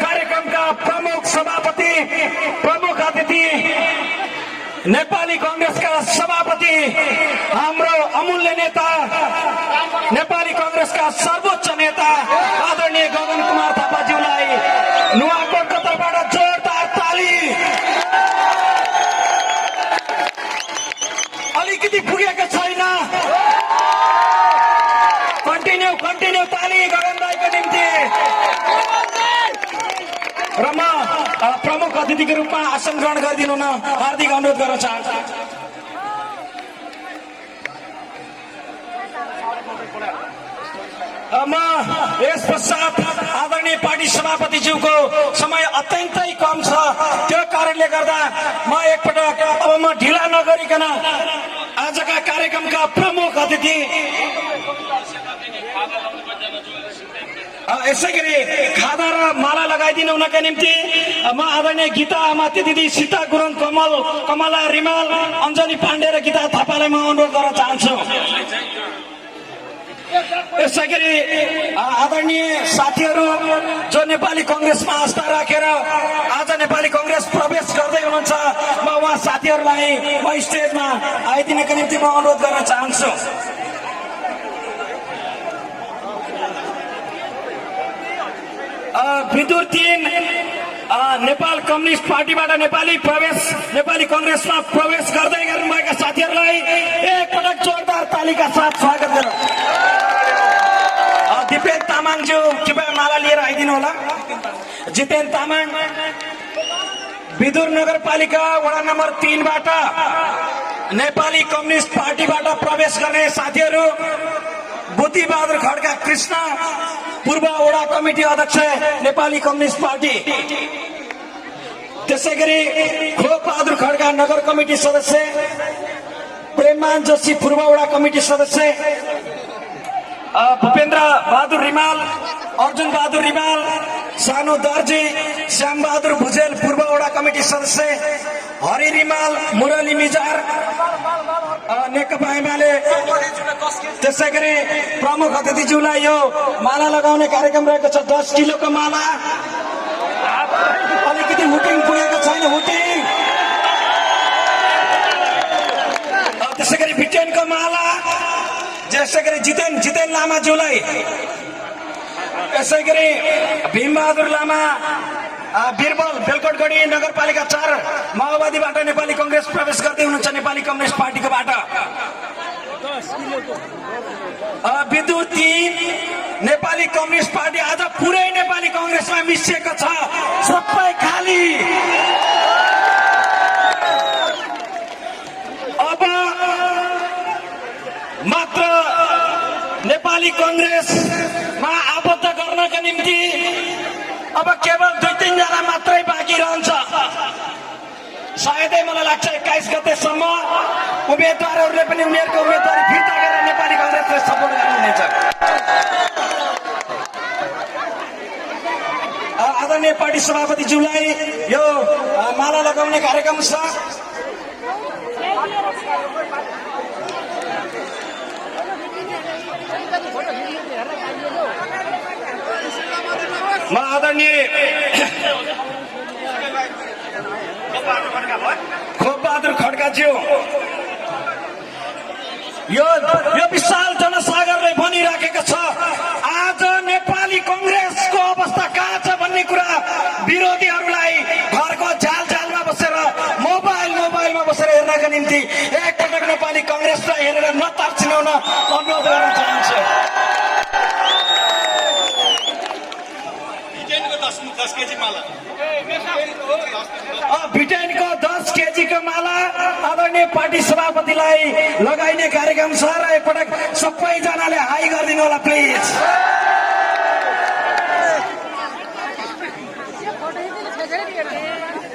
कार्यक्रमका प्रमुख सभापति, प्रमुख अतिथि, नेपाली कांग्रेसका सभापति, हाम्रो अमूल्य नेता, नेपाली कांग्रेसका सर्वोच्च नेता आदरणीय गगन कुमार थापाज्यूलाई नुवाकोटको तर्फबाट जोरदार ताली। अलिकति पुगेको छैन, कन्टिन्यू ताली गगन दाइको निम्ति। र म प्रमुख अतिथिको रूपमा आसन ग्रहण गरिदिनु न हार्दिक अनुरोध गर्न चाहन्छु। म यस पश्चात आदरणीय पार्टी सभापतिज्यूको समय अत्यन्तै कम छ, त्यो कारणले गर्दा म एकपटक अब म ढिला नगरिकन आजका कार्यक्रमका प्रमुख अतिथि यसै गरी खादा र माला लगाइदिनु हुनका निम्ति म आदरणीय गीता माथि दिदी, सीता गुरुङ, कमला रिमाल, अञ्जली पाण्डे र गीता थापालाई म अनुरोध गर्न चाहन्छु। यसै गरी आदरणीय साथीहरू जो नेपाली कांग्रेसमा आस्था राखेर आज नेपाली कांग्रेस प्रवेश गर्दै हुनुहुन्छ, म उहाँ साथीहरूलाई म स्टेजमा आइदिनका निम्ति म अनुरोध गर्न चाहन्छु। विदुर 3 नेपाल कम्युनिस्ट पार्टीबाट नेपाली कांग्रेसमा प्रवेश गर्दै गर्नुभएका साथीहरूलाई एकपटक जोरदार तालीका साथ स्वागत गरौँ। दिपेन तामाङज्यू कृपया माला लिएर आइदिनु होला। जितेन तामाङ विदुर नगरपालिका वडा नम्बर 3 बाट नेपाली कम्युनिस्ट पार्टीबाट प्रवेश गर्ने साथीहरू, बुद्धि बहादुर खड्का कृष्ण पूर्व वडा कमिटी अध्यक्ष नेपाली कम्युनिस्ट पार्टी, त्यसै गरी खोप बहादुर खड्का नगर कमिटी सदस्य, प्रेममान जोशी पूर्व वडा कमिटी सदस्य, भूपेन्द्र बहादुर रिमाल, अर्जुन बहादुर रिमाल, सानो दर्जी, श्याम बहादुर भुजेल पूर्व वडा कमिटी सदस्य, हरि रिमाल, मुरली मिजार नेकपा एमाले, त्यसै गरी प्रमुख अतिथिज्यूलाई यो माला लगाउने कार्यक्रम रहेको छ। 10 किलोको माला, अलिकति हुटिङ पुगेको छैन, हुटिङ। त्यसै गरी भिटेनको माला, त्यसै गरी जितेन लामाज्यूलाई, यसै गरी भीमबहादुर लामा बिरबल बेलकोटगढी नगरपालिका 4 माओवादीबाट नेपाली कांग्रेस प्रवेश गर्दै हुनुहुन्छ नेपाली कम्युनिस्ट पार्टीकोबाट। विदुर 3 नेपाली कम्युनिस्ट पार्टी आज पुरै नेपाली कांग्रेसमा मिसिएको छ, सबै खाली। अब मात्र नेपाली कांग्रेसमा आबद्ध गर्नका निम्ति अब केवल 2-3 जना मात्रै बाँकी रहन्छ। सायदै मलाई लाग्छ 21 गतेसम्म उम्मेदवारहरूले पनि उनीहरूको उम्मेदवारी फिर्ता गरेर नेपाली कांग्रेसलाई सपोर्ट गर्नुहुनेछ। आदरणीय पार्टी सभापतिज्यूलाई यो माला लगाउने कार्यक्रम छ। म आदरणीय खोप बहादुर खड्काज्यू, यो विशाल जनसागरले भनिराखेको छ आज नेपाली कांग्रेसको अवस्था कहाँ छ भन्ने कुरा विरोधीहरूलाई घरको झालझालमा बसेर मोबाइलमा बसेर हेर्नका निम्ति एकपटक नेपाली कांग्रेसलाई हेरेर नतार्सिनुहुन अनुरोध गर्न चाहन्छु। भिटेनको 10 केजीको माला आदरणीय पार्टी सभापतिलाई लगाइने कार्यक्रम छ र एकपटक सबैजनाले हाई गरिदिनु होला प्लिज।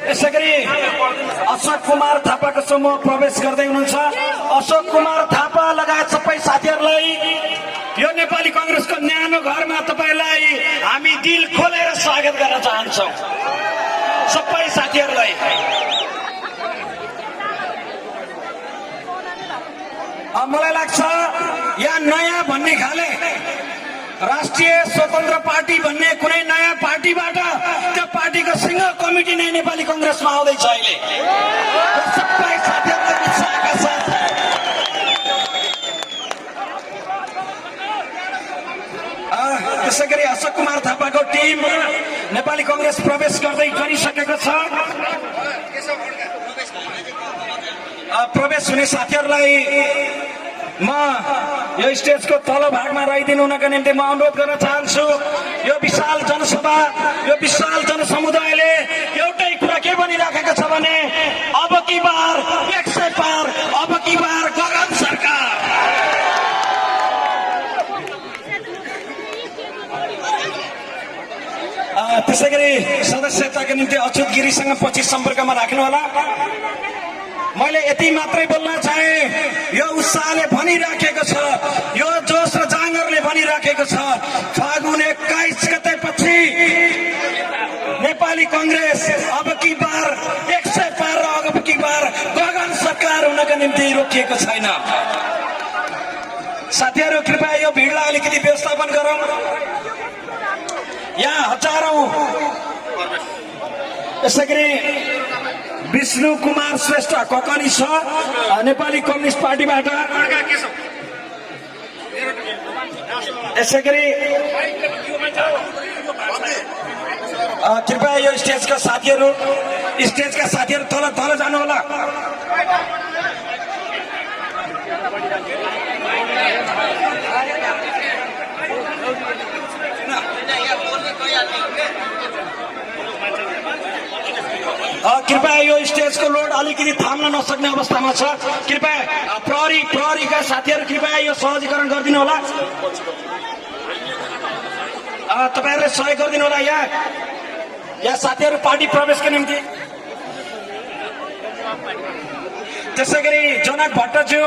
यसै गरी अशोक कुमार थापाको समूह प्रवेश गर्दै हुनुहुन्छ। अशोक कुमार थापा लगायत सबै साथीहरूलाई यो नेपाली कांग्रेसको न्यानो घरमा तपाईलाई हामी दिल खोलेर स्वागत गर्न चाहन्छौँ। सबै साथीहरूलाई मलाई लाग्छ यहाँ नयाँ भन्ने खाले राष्ट्रिय स्वतन्त्र पार्टी भन्ने कुनै नयाँ पार्टीबाट नेपाली कङ्ग्रेसमा आउँदैछ अहिले। सबै साथीहरूलाई उत्साहका साथ त्यसै गरी अशोक कुमार थापाको टिम नेपाली कङ्ग्रेस प्रवेश गरिसकेको छ। प्रवेश हुने साथीहरूलाई म यो स्टेजको तल्लो भागमा रहिदिनु हुनका निम्ति म अनुरोध गर्न चाहन्छु। यो विशाल जनसभा, यो विशाल जनसमुदायले एउटै कुरा के भनिराखेको छ भने अब की बार 100 पार, अब की बार गगन सरकार। त्यसै गरी सदस्यताका निम्ति अच्युत गिरीसँग पछि सम्पर्कमा राख्नु होला। मैले यति मात्रै बोल्न चाहे, यो उत्साहले भनिराखेको छ, यो जोश र जाँगरले भनिराखेको छ, फागुन 21 गते पछि नेपाली कङ्ग्रेस अब की बार 100 पार र अब की बार गगन सरकार हुनका निम्ति रोकिएको छैन। साथीहरू कृपया यो भिडलाई अलिकति व्यवस्थापन गरौँ। यहाँ हजारौं, त्यसै गरी विष्णु कुमार श्रेष्ठ ककनी छ नेपाली कम्युनिस्ट पार्टीबाट। यसै गरी कृपया यो स्टेजका साथीहरू तल तल जानु होला। कृपया यो स्टेजको लोड अलिकति थाम्न नसक्ने अवस्थामा छ। कृपया प्रहरीका साथीहरू कृपया यो सहजीकरण गरिदिनु होला। तपाईहरुले सहयोग गरिदिनु होला। यहाँ साथीहरू पार्टी प्रवेशको निम्ति। त्यसै गरी जनक भट्टज्यू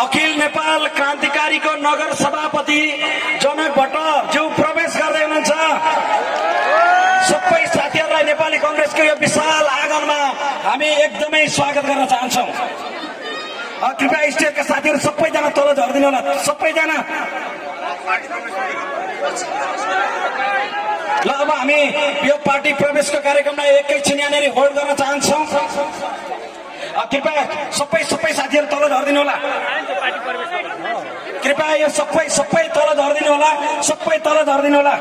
अखिल नेपाल क्रान्तिकारीको नगर सभापति जनक भट्टज्यू प्रवेश गर्दै हुनुहुन्छ। सबै साथीहरूलाई नेपाली कङ्ग्रेसको यो विशाल आँगनमा हामी एकदमै स्वागत गर्न चाहन्छौँ। कृपया स्टेजका साथीहरू सबैजना तल झरिदिनु होला। सबैजना ल अब हामी यो पार्टी प्रवेशको कार्यक्रमलाई एकैछिन यहाँनिर होल्ड गर्न चाहन्छौँ। कृपया सबै साथीहरू तल झरिदिनु होला। कृपया यो सबै तल झरिदिनु होला। सबै तल झरिदिनु होला।